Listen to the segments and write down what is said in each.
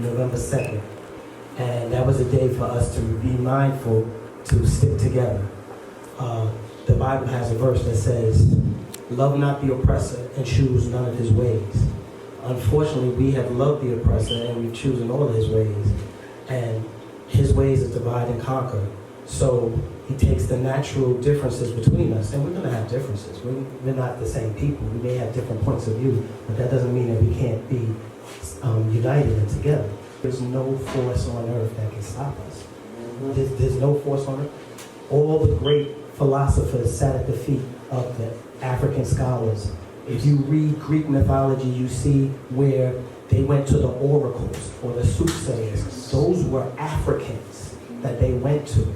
November 2nd. And that was a day for us to be mindful to stick together. The Bible has a verse that says, love not the oppressor and choose none of his ways. Unfortunately, we have loved the oppressor and we've chosen all of his ways. And his ways is divide and conquer. So he takes the natural differences between us, and we're going to have differences. We're not the same people. We may have different points of view, but that doesn't mean that we can't be united and together. There's no force on earth that can stop us. There's no force on earth. All the great philosophers sat at the feet of the African scholars. If you read Greek mythology, you see where they went to the oracles or the soothsayers. Those were Africans that they went to.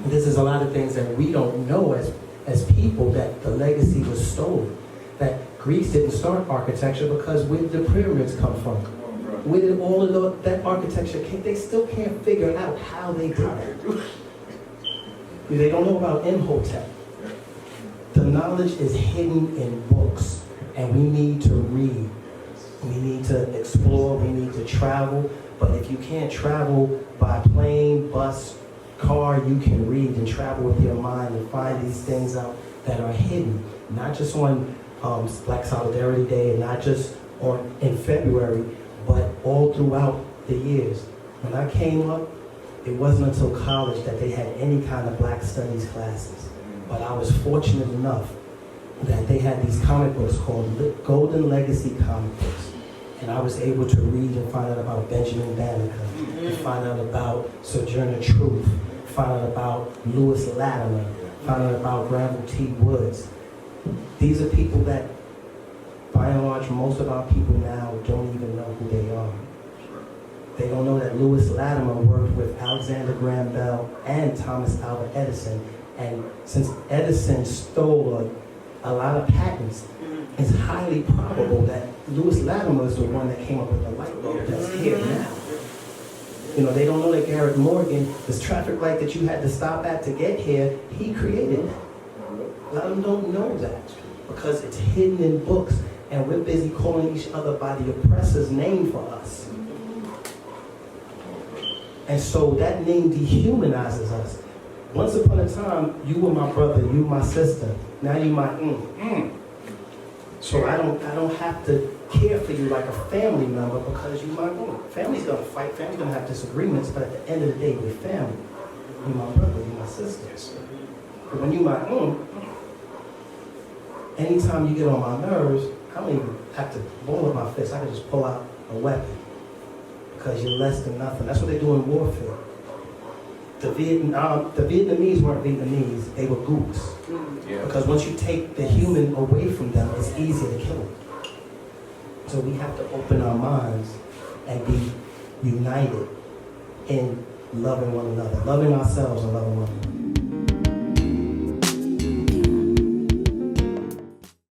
This is a lot of things that we don't know as people, that the legacy was stolen. That Greece didn't start architecture because where did the pyramids come from? Where did all of that architecture came? They still can't figure out how they got it. They don't know about Imhotep. The knowledge is hidden in books, and we need to read. We need to explore, we need to travel. But if you can't travel by plane, bus, car, you can read and travel with your mind and find these things out that are hidden. Not just on Black Solidarity Day and not just in February, but all throughout the years. When I came up, it wasn't until college that they had any kind of Black Studies classes. But I was fortunate enough that they had these comic books called Golden Legacy comic books. And I was able to read and find out about Benjamin Banneker, and find out about Sojourner Truth, find out about Lewis Latimer, find out about Granville T. Woods. These are people that, by and large, most of our people now don't even know who they are. They don't know that Lewis Latimer worked with Alexander Graham Bell and Thomas Alva Edison. And since Edison stole a lot of patents, it's highly probable that Lewis Latimer is the one that came up with the light bulb that's here now. You know, they don't know that Garrett Morgan, this traffic light that you had to stop at to get here, he created it. A lot of them don't know that because it's hidden in books, and we're busy calling each other by the oppressor's name for us. And so that name dehumanizes us. Once upon a time, you were my brother, you my sister. Now you my So I don't have to care for you like a family member because you my woman. Family's gonna fight, family's gonna have disagreements, but at the end of the day, we're family. You my brother, you my sister. But when you my anytime you get on my nerves, I don't even have to ball up my fist. I can just pull out a weapon because you're less than nothing. That's what they do in warfare. The Vietnamese weren't Vietnamese, they were gooks. Because once you take the human away from them, it's easier to kill them. So we have to open our minds and be united in loving one another, loving ourselves and loving one another.